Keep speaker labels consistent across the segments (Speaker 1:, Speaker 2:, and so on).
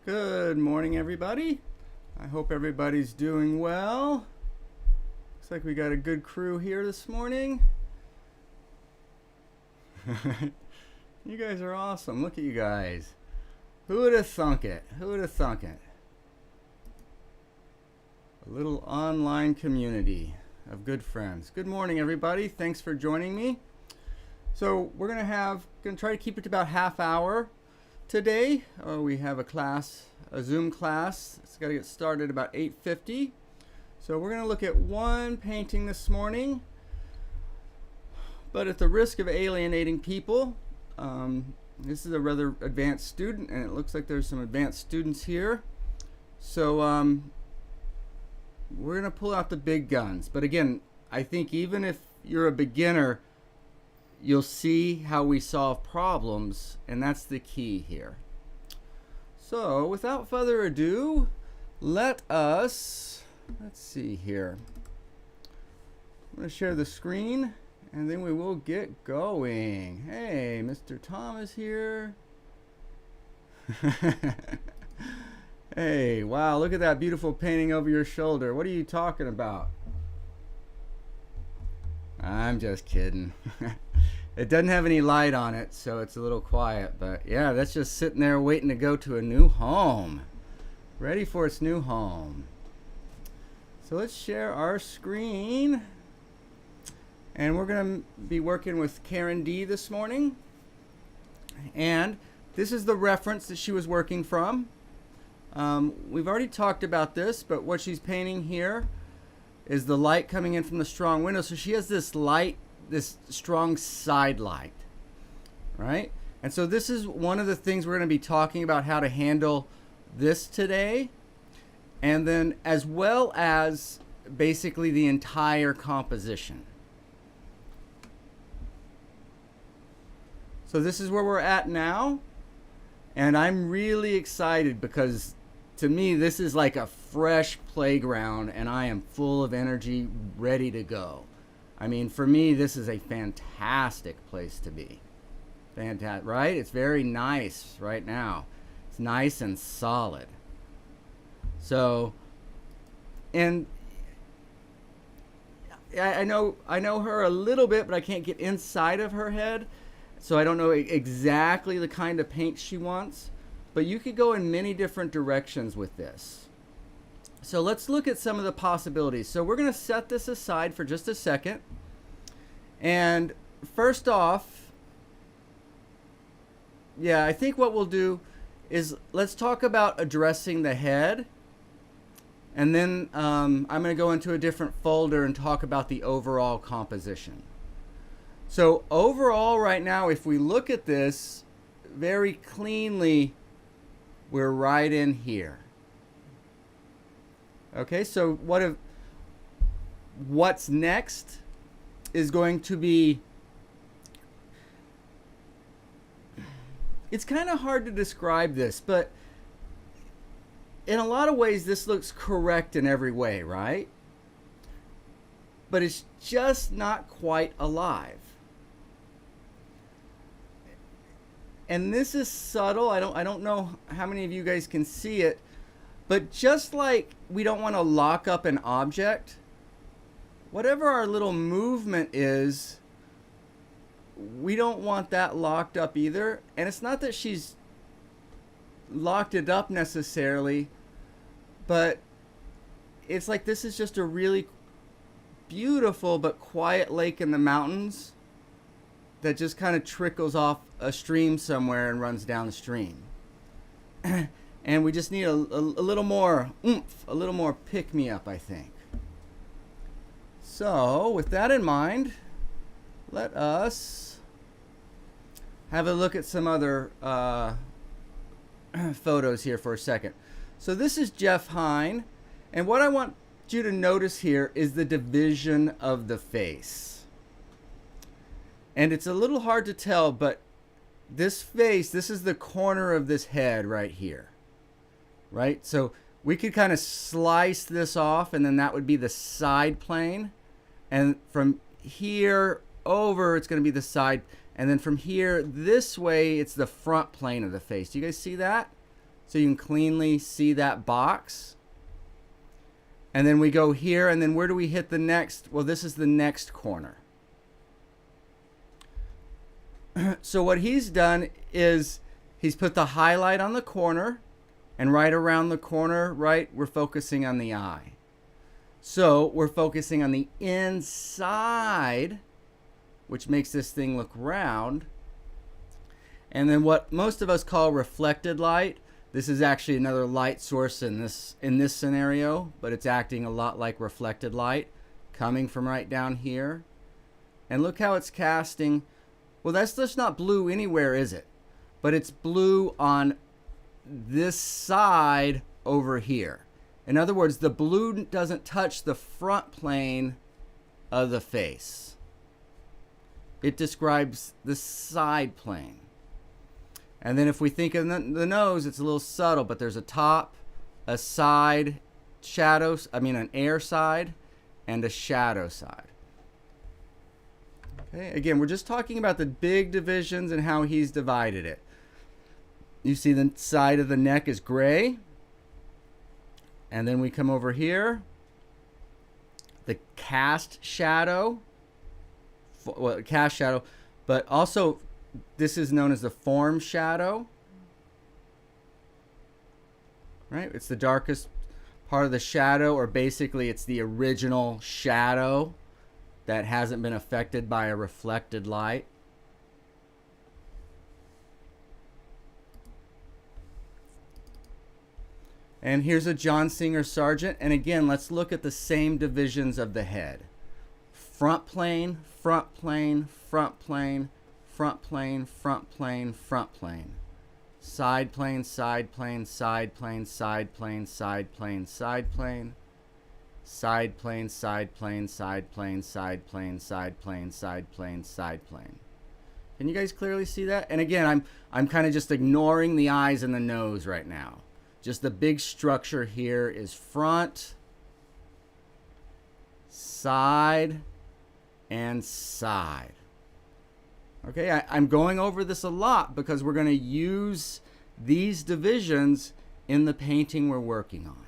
Speaker 1: Good morning, everybody. I hope everybody's doing well. Looks like we got a good crew here this morning. You guys are awesome. Look at you guys. Who would have thunk it? Who would have thunk it? A little online community of good friends. Good morning, everybody. Thanks for joining me. So we're gonna try to keep it to about half hour today. We have a Zoom class. It's got to get started about 8:50. So we're gonna look at one painting this morning, but at the risk of alienating people, this is a rather advanced student, and it looks like there's some advanced students here. So we're gonna pull out the big guns. But again, I think even if you're a beginner, you'll see how we solve problems, and that's the key here. So without further ado, let's see here. I'm going to share the screen, and then we will get going. Hey, Mr. Tom is here. Hey, wow, look at that beautiful painting over your shoulder. What are you talking about? I'm just kidding. It doesn't have any light on it, so it's a little quiet. But yeah, that's just sitting there waiting to go to a new home. Ready for its new home. So let's share our screen. And we're going to be working with Karen D this morning. And this is the reference that she was working from. We've already talked about this, but what she's painting here is the light coming in from the strong window. So she has this light, this strong side light, right? And so this is one of the things we're going to be talking about, how to handle this today, and then as well as basically the entire composition. So this is where we're at now, and I'm really excited because to me this is like a fresh playground, and I am full of energy, ready to go. I mean, for me, this is a fantastic place to be. Fantastic, right? It's very nice right now. It's nice and solid. So, and I know her a little bit, but I can't get inside of her head. So I don't know exactly the kind of paint she wants. But you could go in many different directions with this. So let's look at some of the possibilities. So we're going to set this aside for just a second. And first off, yeah, I think what we'll do is let's talk about addressing the head. And then I'm going to go into a different folder and talk about the overall composition. So overall right now, if we look at this very cleanly, we're right in here. Okay, so what's next is going to be, it's kind of hard to describe this, but in a lot of ways this looks correct in every way, right? But it's just not quite alive. And this is subtle. I don't know how many of you guys can see it. But just like we don't want to lock up an object, whatever our little movement is, we don't want that locked up either. And it's not that she's locked it up necessarily, but it's like this is just a really beautiful but quiet lake in the mountains that just kind of trickles off a stream somewhere and runs downstream. And we just need a little more oomph, a little more pick-me-up, I think. So, with that in mind, let us have a look at some other photos here for a second. So this is Jeff Hine, and what I want you to notice here is the division of the face. And it's a little hard to tell, but this face, this is the corner of this head right here. Right? So we could kind of slice this off, and then that would be the side plane. And from here over, it's going to be the side. And then from here this way, it's the front plane of the face. Do you guys see that? so you can cleanly see that box. And then we go here, and then where do we hit the next? Well, this is the next corner. So what he's done is he's put the highlight on the corner, and right around the corner, right, we're focusing on the eye. So we're focusing on the inside, which makes this thing look round. And then what most of us call reflected light, this is actually another light source in this scenario, but it's acting a lot like reflected light coming from right down here. And look how it's casting. Well, that's just not blue anywhere, is it? But it's blue on this side over here. In other words, the blue doesn't touch the front plane of the face. It describes the side plane. And then if we think of the nose, it's a little subtle, but there's a top, a side, an air side, and a shadow side. Okay, again, we're just talking about the big divisions and how he's divided it. You see the side of the neck is gray. And then we come over here. The cast shadow. Well, cast shadow, but also this is known as the form shadow. Right? It's the darkest part of the shadow, or basically it's the original shadow that hasn't been affected by a reflected light. And here's a John Singer Sargent. And again, let's look at the same divisions of the head. Front plane, front plane, front plane, front plane, front plane, front plane. Side plane, side plane, side plane, side plane, side plane, side plane. Side plane, side plane, side plane, side plane, side plane, side plane, side plane. Can you guys clearly see that? And again, I'm kind of just ignoring the eyes and the nose right now. Just the big structure here is front, side, and side. Okay, I'm going over this a lot because we're going to use these divisions in the painting we're working on.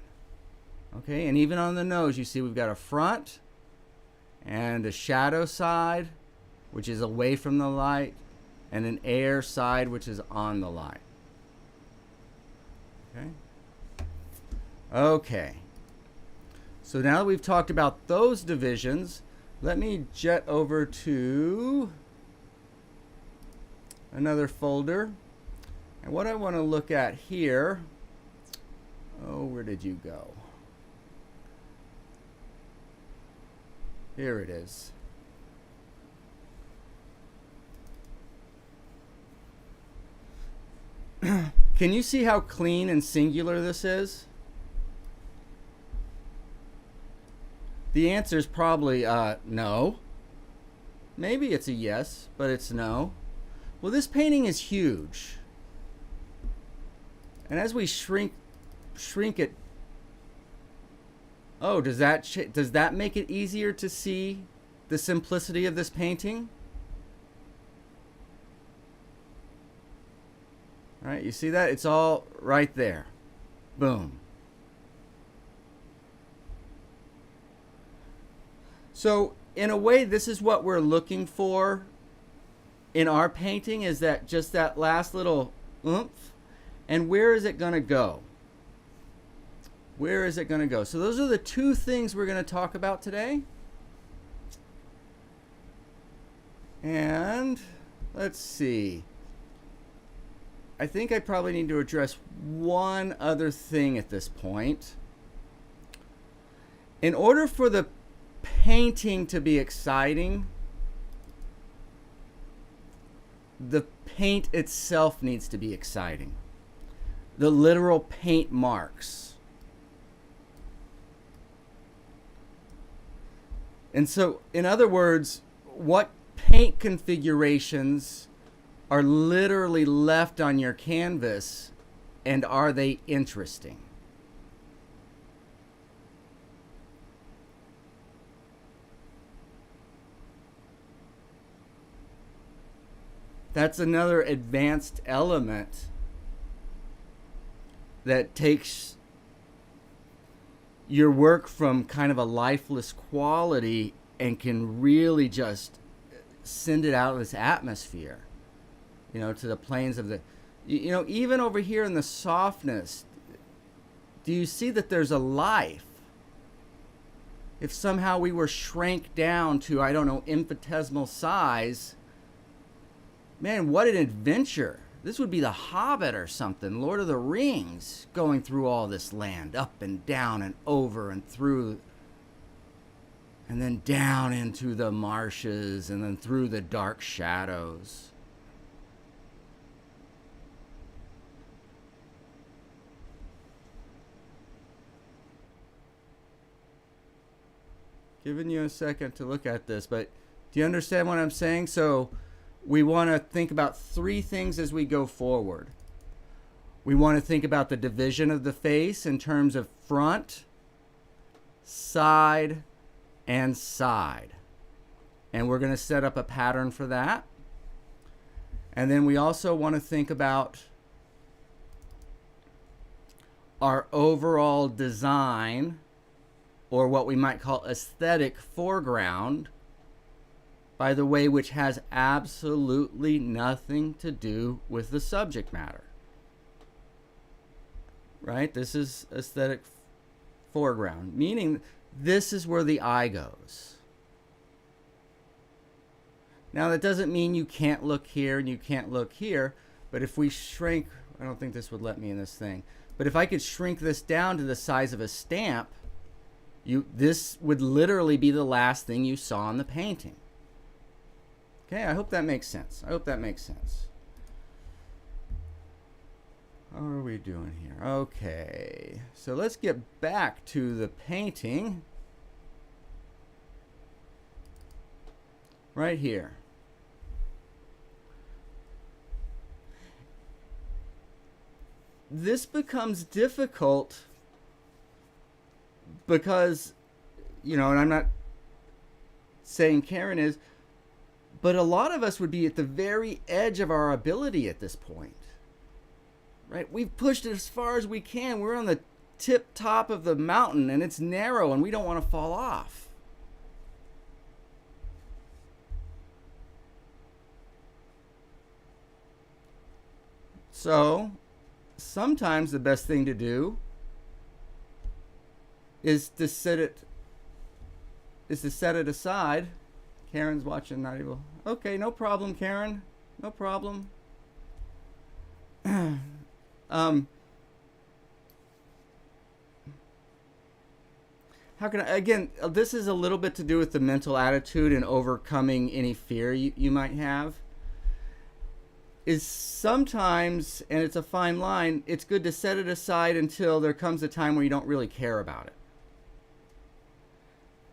Speaker 1: Okay, and even on the nose, you see we've got a front and a shadow side, which is away from the light, and an air side, which is on the light. Okay. Okay. So now that we've talked about those divisions, let me jet over to another folder. And what I want to look at here, oh, where did you go? Here it is. Can you see how clean and singular this is? The answer is probably no. Maybe it's a yes, but it's no. Well, this painting is huge. And as we shrink it, oh, does that make it easier to see the simplicity of this painting? All right, you see that? It's all right there. Boom. So, in a way, this is what we're looking for in our painting, is that just that last little oomph. And where is it going to go? Where is it going to go? So those are the two things we're going to talk about today. And let's see. I think I probably need to address one other thing at this point. In order for the painting to be exciting, the paint itself needs to be exciting. The literal paint marks. And so, in other words, what paint configurations are literally left on your canvas, and are they interesting? That's another advanced element that takes your work from kind of a lifeless quality and can really just send it out of this atmosphere, to the planes of the, even over here in the softness, do you see that there's a life? If somehow we were shrank down to, I don't know, infinitesimal size, man, what an adventure. This would be The Hobbit or something, Lord of the Rings, going through all this land, up and down and over and through, and then down into the marshes and then through the dark shadows. Giving you a second to look at this, but do you understand what I'm saying? So we want to think about three things as we go forward. We want to think about the division of the face in terms of front, side, and side. And we're going to set up a pattern for that. And then we also want to think about our overall design, or what we might call aesthetic foreground, by the way, which has absolutely nothing to do with the subject matter. Right? This is aesthetic foreground, meaning this is where the eye goes. Now, that doesn't mean you can't look here and you can't look here, but if we shrink, I don't think this would let me in this thing, but if I could shrink this down to the size of a stamp, this would literally be the last thing you saw in the painting. Okay, I hope that makes sense. How are we doing here? Okay, so let's get back to the painting. Right here. This becomes difficult because, and I'm not saying Karen is, but a lot of us would be at the very edge of our ability at this point. Right? We've pushed it as far as we can. We're on the tip top of the mountain and it's narrow and we don't want to fall off. So, sometimes the best thing to do is to set it aside. Karen's watching, not able. Okay, no problem, Karen. No problem. How can I, again, this is a little bit to do with the mental attitude and overcoming any fear you might have. Is sometimes, and it's a fine line, it's good to set it aside until there comes a time where you don't really care about it.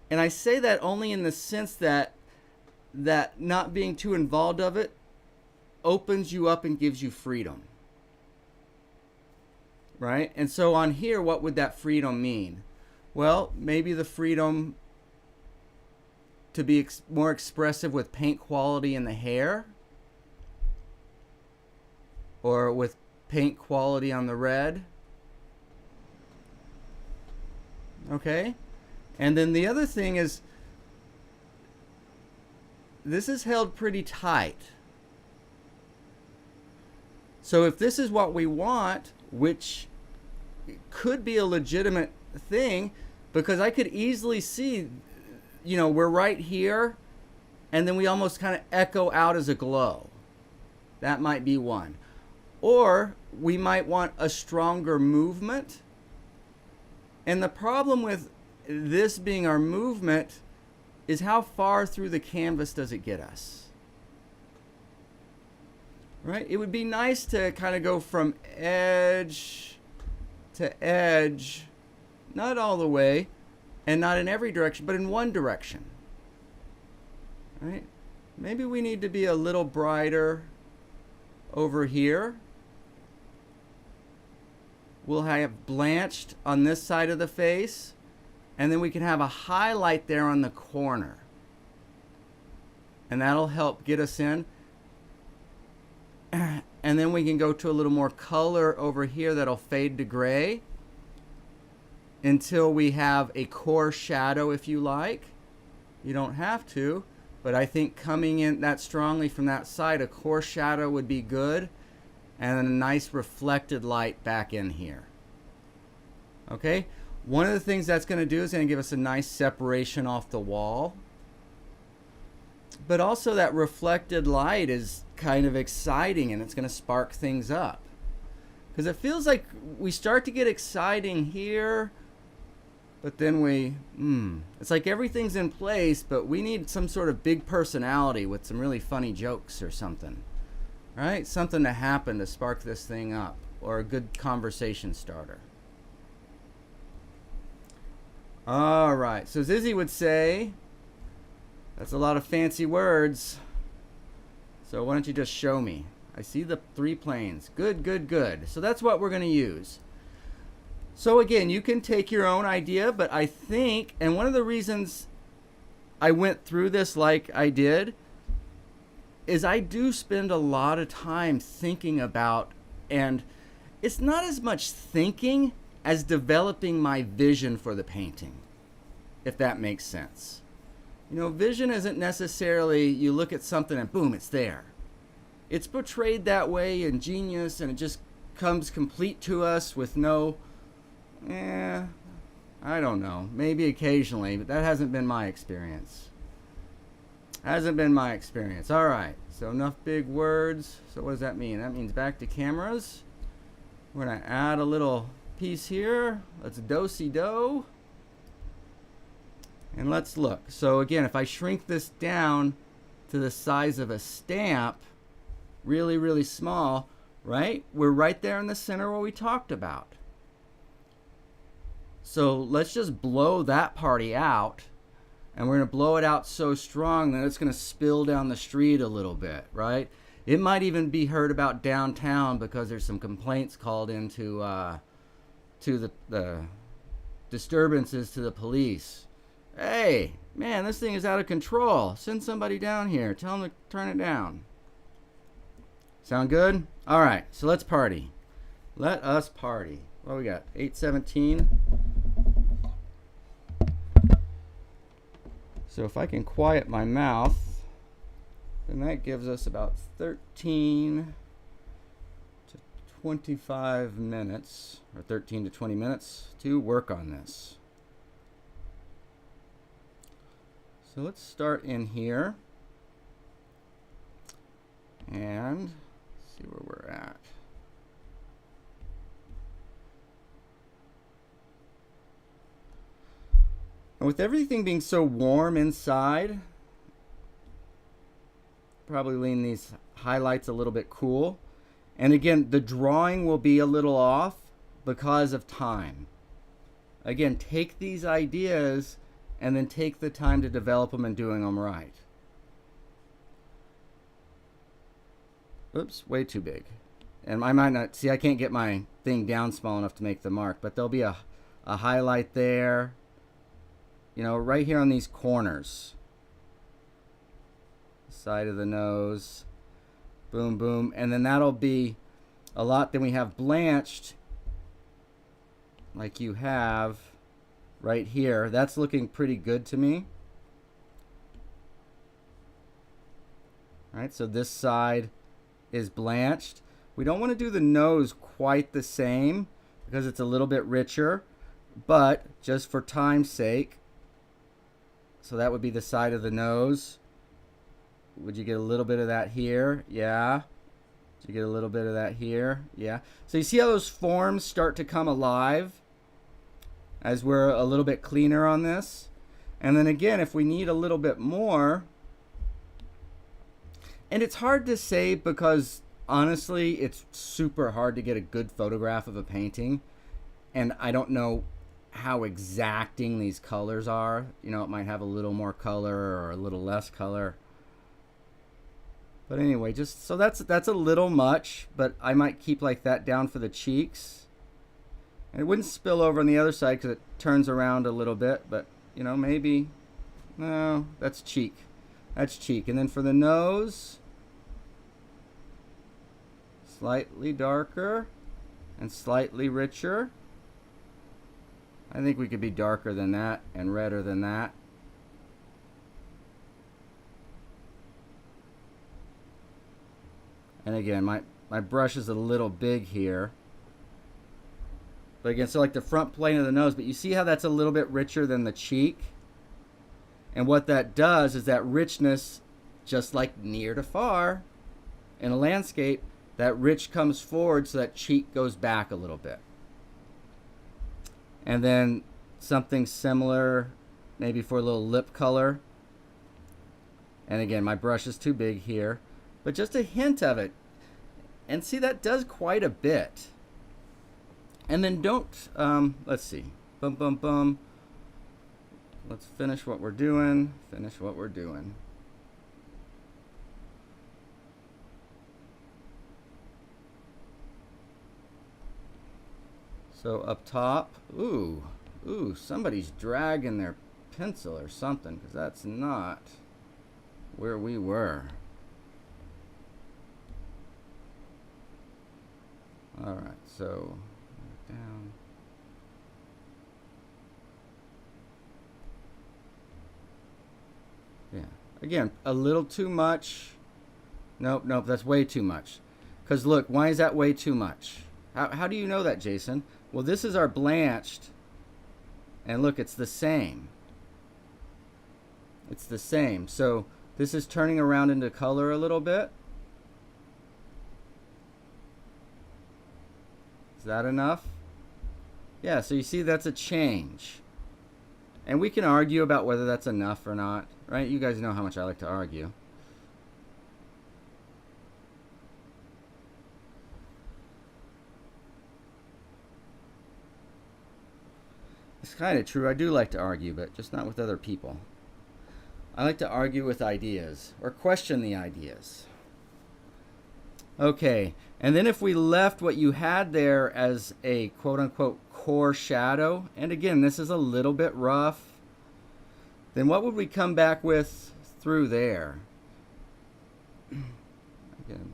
Speaker 1: And I say that only in the sense that not being too involved of it opens you up and gives you freedom. Right? And so on here, what would that freedom mean? Well, maybe the freedom to be more expressive with paint quality in the hair, or with paint quality on the red. Okay? And then the other thing is, this is held pretty tight. So if this is what we want, which could be a legitimate thing, because I could easily see, we're right here, and then we almost kind of echo out as a glow. That might be one. Or we might want a stronger movement. And the problem with this being our movement is how far through the canvas does it get us? Right? It would be nice to kind of go from edge to edge, not all the way, and not in every direction, but in one direction. Right? Maybe we need to be a little brighter over here. We'll have blanched on this side of the face, and then we can have a highlight there on the corner. And that'll help get us in. And and then we can go to a little more color over here that'll fade to gray until we have a core shadow, if you like. You don't have to, but I think coming in that strongly from that side, a core shadow would be good, and then a nice reflected light back in here. Okay, one of the things that's going to do is going to give us a nice separation off the wall, but also that reflected light is kind of exciting, and it's going to spark things up, because it feels like we start to get exciting here, but then it's like everything's in place, but we need some sort of big personality with some really funny jokes or something, right? Something to happen to spark this thing up, or a good conversation starter. All right, so Zizzy would say, that's a lot of fancy words. So why don't you just show me? I see the 3 planes. Good, good, good. So that's what we're going to use. So again, you can take your own idea, but I think, and one of the reasons I went through this like I did, is I do spend a lot of time thinking about, and it's not as much thinking as developing my vision for the painting, if that makes sense. You know, vision isn't necessarily you look at something and boom, it's there. It's portrayed that way in Genius, and it just comes complete to us with no, I don't know, maybe occasionally, but that hasn't been my experience. Hasn't been my experience. All right, so enough big words. So what does that mean? That means back to cameras. We're going to add a little piece here. Let's do-si-do. And let's look. So again, if I shrink this down to the size of a stamp, really, really small, right? We're right there in the center where we talked about. So let's just blow that party out, and we're going to blow it out so strong that it's going to spill down the street a little bit, right? It might even be heard about downtown because there's some complaints called into to the disturbances to the police. Hey, man, this thing is out of control. Send somebody down here. Tell them to turn it down. Sound good? All right, so let's party. Let us party. What we got? 8:17. So if I can quiet my mouth, then that gives us about 13 to 25 minutes, or 13 to 20 minutes to work on this. So let's start in here and see where we're at. And with everything being so warm inside, probably lean these highlights a little bit cool. And again, the drawing will be a little off because of time. Again, take these ideas and then take the time to develop them and doing them right. Oops, way too big. And I might not, see, I can't get my thing down small enough to make the mark, but there'll be a highlight there, you know, right here on these corners. Side of the nose, boom, boom, and then that'll be a lot. Then we have blanched, like you have right here. That's looking pretty good to me. All right, so this side is blanched. We don't want to do the nose quite the same because it's a little bit richer, but just for time's sake, so that would be the side of the nose. Would you get a little bit of that here? Yeah. Did you get a little bit of that here? Yeah. So you see how those forms start to come alive as we're a little bit cleaner on this? And then again, if we need a little bit more, and it's hard to say because honestly, it's super hard to get a good photograph of a painting, and I don't know how exacting these colors are. You know, it might have a little more color or a little less color. But anyway, just so that's a little much, but I might keep like that down for the cheeks. And it wouldn't spill over on the other side because it turns around a little bit, but you know, maybe, no, that's cheek. That's cheek. And then for the nose, Slightly darker and slightly richer. I think we could be darker than that and redder than that. And again, my brush is a little big here. But again, so like the front plane of the nose, but you see how that's a little bit richer than the cheek? And what that does is that richness, just like near to far in a landscape, that rich comes forward so that cheek goes back a little bit. And then something similar, maybe for a little lip color. And again, my brush is too big here, but just a hint of it. And see, that does quite a bit. And then don't, let's see, bum, bum, bum. Let's finish what we're doing, finish what we're doing. So up top, ooh, somebody's dragging their pencil or something, because that's not where we were. All right, so down. Yeah, again, a little too much. Nope, that's way too much. Because look, why is that way too much? How do you know that, Jason? Well, this is our blanched, and look, it's the same. It's the same. So this is turning around into color a little bit. Is that enough? Yeah, so you see that's a change. And we can argue about whether that's enough or not, right? You guys know how much I like to argue. It's kind of true. I do like to argue, but just not with other people. I like to argue with ideas or question the ideas. Okay, and then if we left what you had there as a quote-unquote core shadow, and again, this is a little bit rough, then what would we come back with through there? Again,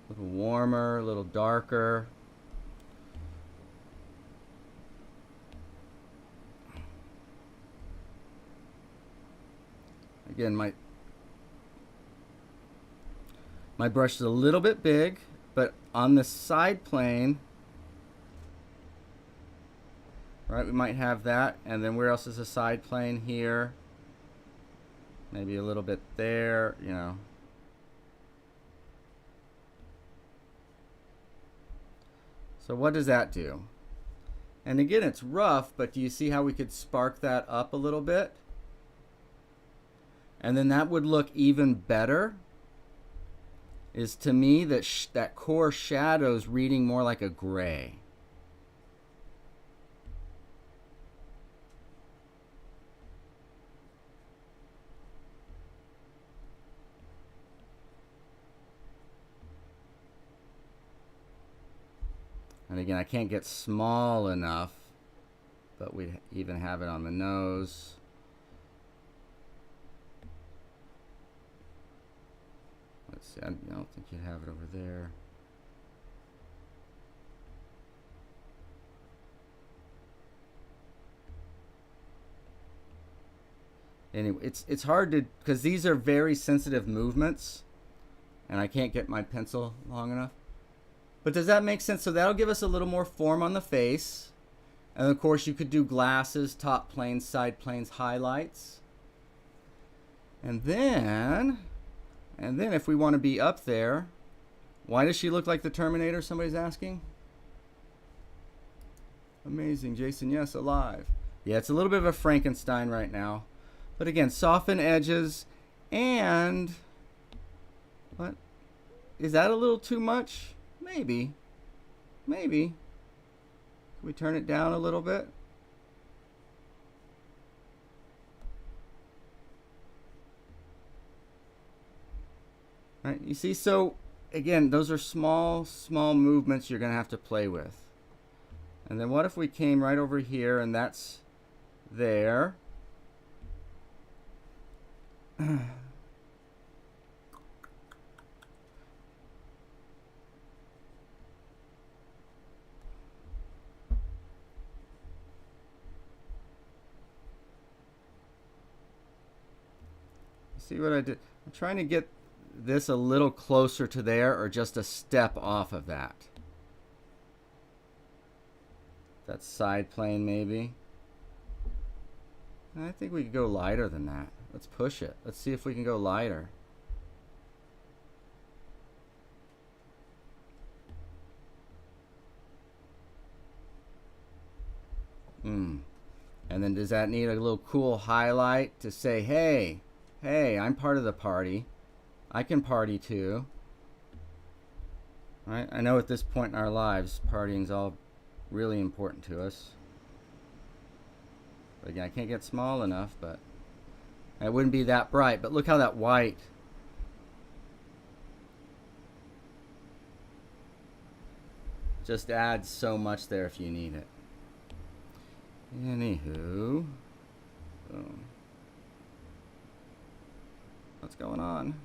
Speaker 1: a little warmer, a little darker. Again, my brush is a little bit big, but on the side plane, right, we might have that. And then where else is a side plane here? Maybe a little bit there, you know. So what does that do? And again, it's rough, but do you see how we could spark that up a little bit? And then that would look even better. Is to me that that core shadow's reading more like a gray. And again, I can't get small enough, but we even have it on the nose. Let's see, I don't think you'd have it over there. Anyway, it's hard to, because these are very sensitive movements, and I can't get my pencil long enough. But does that make sense? So that'll give us a little more form on the face. And of course, you could do glasses, top planes, side planes, highlights. And then if we want to be up there, why does she look like the Terminator? Somebody's asking. Amazing, Jason. Yes, alive. Yeah, it's a little bit of a Frankenstein right now. But again, soften edges. And what? Is that a little too much? Maybe. Maybe. Can we turn it down a little bit? Right, you see, so again, those are small movements you're going to have to play with. And then what if we came right over here and that's there? See what I did? I'm trying to get this a little closer to there or just a step off of that. That side plane maybe. I think we could go lighter than that. Let's push it. Let's see if we can go lighter. And then does that need a little cool highlight to say, hey, I'm part of the party. I can party too. Right? I know at this point in our lives, partying's all really important to us. But again, I can't get small enough, but it wouldn't be that bright. But look how that white just adds so much there if you need it. Anywho, boom. What's going on?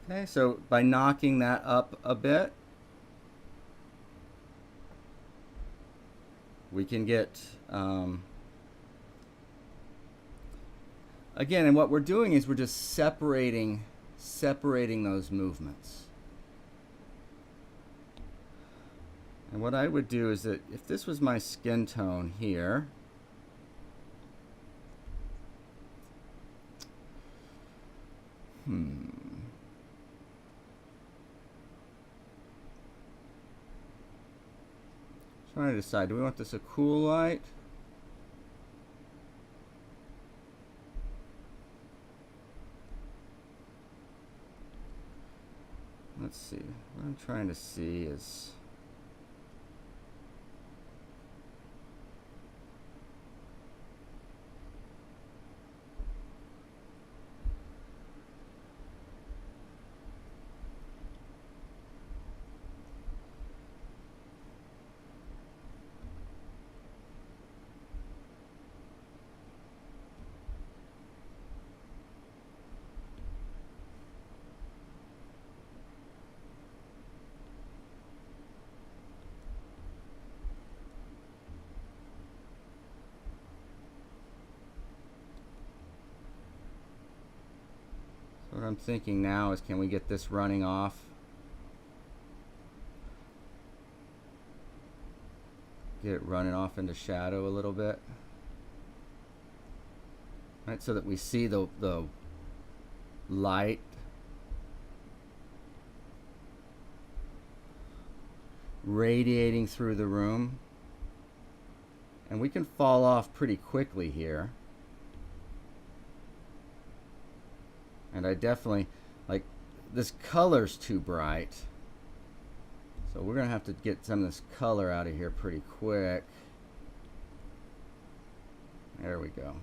Speaker 1: Okay, so by knocking that up a bit, we can get, again, and what we're doing is we're just separating those movements. And what I would do is that if this was my skin tone here, trying to decide, do we want this a cool light? Let's see. What I'm trying to see is what I'm thinking now is, can we get this running off? Get it running off into shadow a little bit. Right, so that we see the light radiating through the room. And we can fall off pretty quickly here. And I definitely, like, this color's too bright. So we're going to have to get some of this color out of here pretty quick. There we go.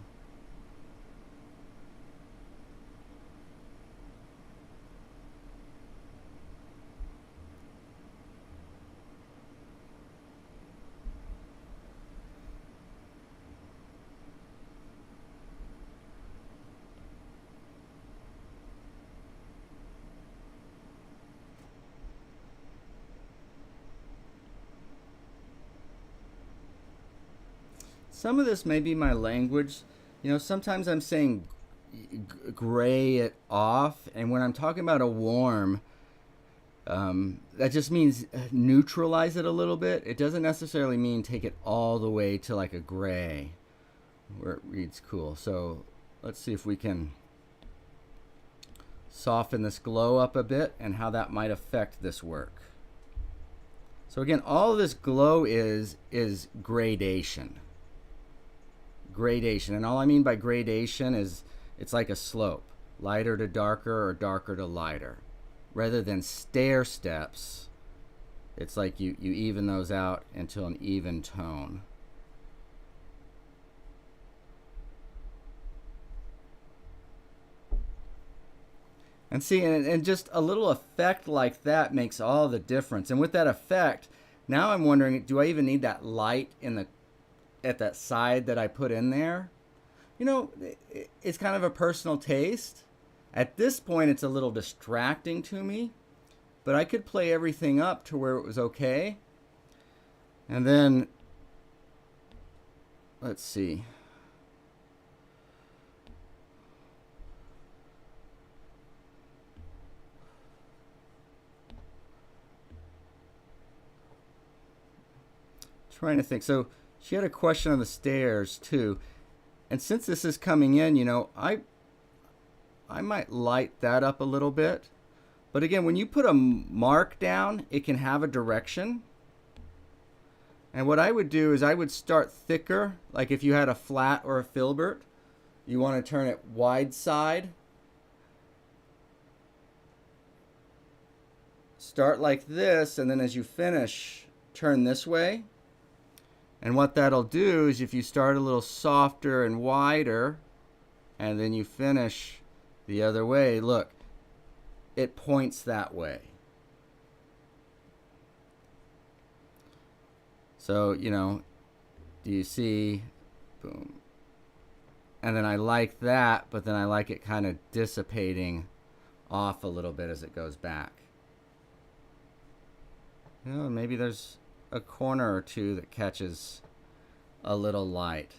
Speaker 1: Some of this may be my language. You know, sometimes I'm saying gray it off, and when I'm talking about a warm, that just means neutralize it a little bit. It doesn't necessarily mean take it all the way to like a gray where it reads cool. So let's see if we can soften this glow up a bit and how that might affect this work. So again, all of this glow is gradation. Gradation, and all I mean by gradation is it's like a slope, lighter to darker or darker to lighter, rather than stair steps. It's like you even those out until an even tone. And see, and just a little effect like that makes all the difference. And with that effect, now I'm wondering, do I even need that light in the at that side that I put in there? You know, it's kind of a personal taste. At this point, it's a little distracting to me, but I could play everything up to where it was okay. And then let's see. Trying to think. So she had a question on the stairs too. And since this is coming in, you know, I might light that up a little bit. But again, when you put a mark down, it can have a direction. And what I would do is I would start thicker. Like if you had a flat or a filbert, you want to turn it wide side. Start like this, and then as you finish, turn this way. And what that'll do is if you start a little softer and wider, and then you finish the other way, look, it points that way. So, you know, do you see? Boom. And then I like that, but then I like it kind of dissipating off a little bit as it goes back. You know, maybe there's a corner or two that catches a little light.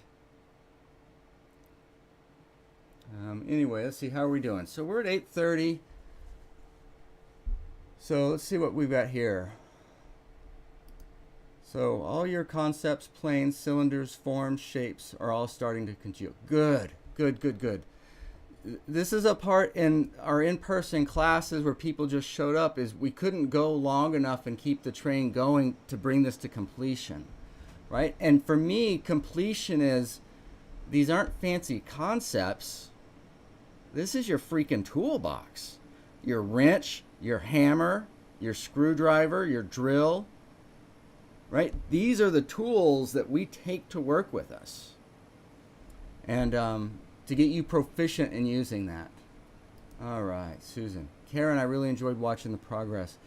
Speaker 1: Anyway, let's see, how are we doing? So we're at 8:30. So let's see what we've got here. So all your concepts, planes, cylinders, forms, shapes are all starting to congeal. Good, good, good, good. This is a part in our in-person classes where people just showed up, is we couldn't go long enough and keep the train going to bring this to completion, right? And for me, completion is, these aren't fancy concepts. This is your freaking toolbox. Your wrench, your hammer, your screwdriver, your drill, right? These are the tools that we take to work with us. And to get you proficient in using that. All right, Susan. Karen, I really enjoyed watching the progress.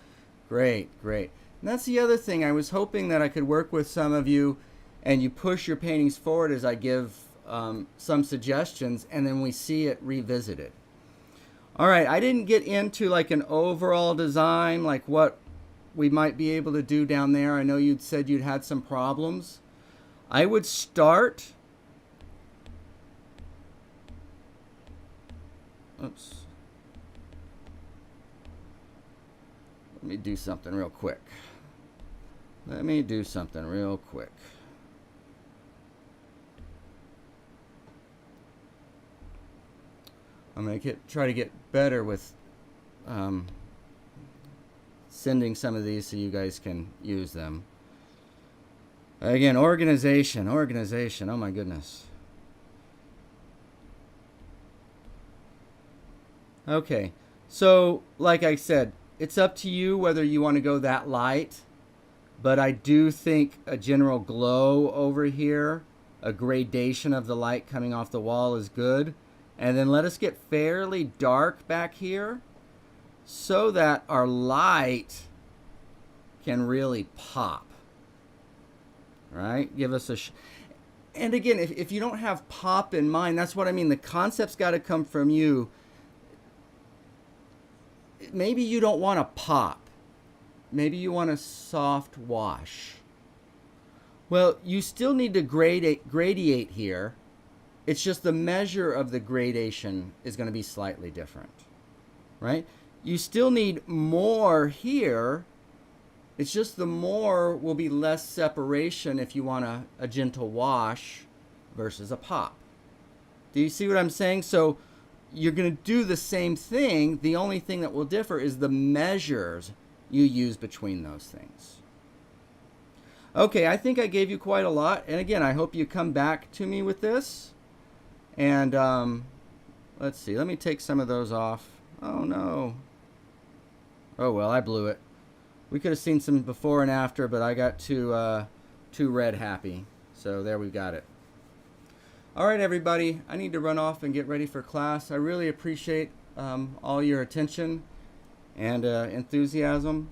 Speaker 1: Great, great. And that's the other thing. I was hoping that I could work with some of you and you push your paintings forward as I give some suggestions, and then we see it revisited. All right, I didn't get into like an overall design, like what we might be able to do down there. I know you'd said you'd had some problems. I would start... Oops. Let me do something real quick. I'm going to try to get better with sending some of these so you guys can use them. Again, organization. Oh my goodness. Okay, so like I said, it's up to you whether you want to go that light, but I do think a general glow over here, a gradation of the light coming off the wall is good. And then let us get fairly dark back here so that our light can really pop, right? Give us a... And again, if you don't have pop in mind, that's what I mean. The concept's got to come from you. Maybe you don't want to pop. Maybe you want a soft wash. Well, you still need to gradiate here. It's just the measure of the gradation is going to be slightly different, right? You still need more here. It's just the more will be less separation if you want a gentle wash versus a pop. Do you see what I'm saying? So you're going to do the same thing. The only thing that will differ is the measures you use between those things. Okay, I think I gave you quite a lot. And again, I hope you come back to me with this. And let's see. Let me take some of those off. Oh, no. Oh, well, I blew it. We could have seen some before and after, but I got too red happy. So there we got it. All right, everybody, I need to run off and get ready for class. I really appreciate all your attention and enthusiasm.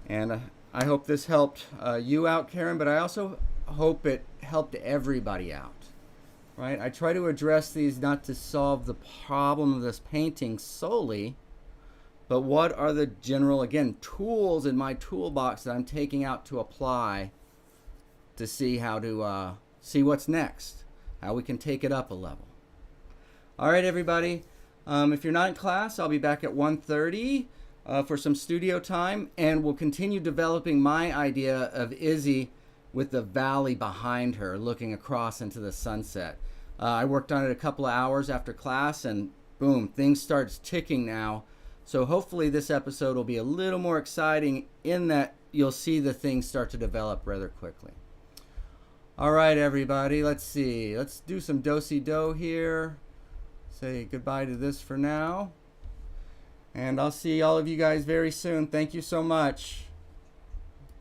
Speaker 1: And I hope this helped you out, Karen, but I also hope it helped everybody out, right? I try to address these not to solve the problem of this painting solely, but what are the general, again, tools in my toolbox that I'm taking out to apply to see how to see what's next, how we can take it up a level. All right, everybody. If you're not in class, I'll be back at 1:30 for some studio time, and we'll continue developing my idea of Izzy with the valley behind her looking across into the sunset. I worked on it a couple of hours after class, and boom, things starts ticking now. So hopefully this episode will be a little more exciting in that you'll see the things start to develop rather quickly. All right, everybody, let's see. Let's do some do-si-do here. Say goodbye to this for now. And I'll see all of you guys very soon. Thank you so much.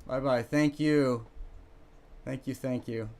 Speaker 1: Bye-bye. Thank you. Thank you.